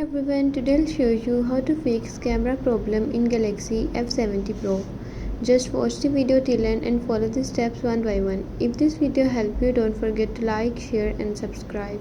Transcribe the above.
everyone, today I'll show you how to fix camera problem in Galaxy F70 Pro. Just watch the video till end and follow the steps one by one. If this video helped you, don't forget to like, share and subscribe.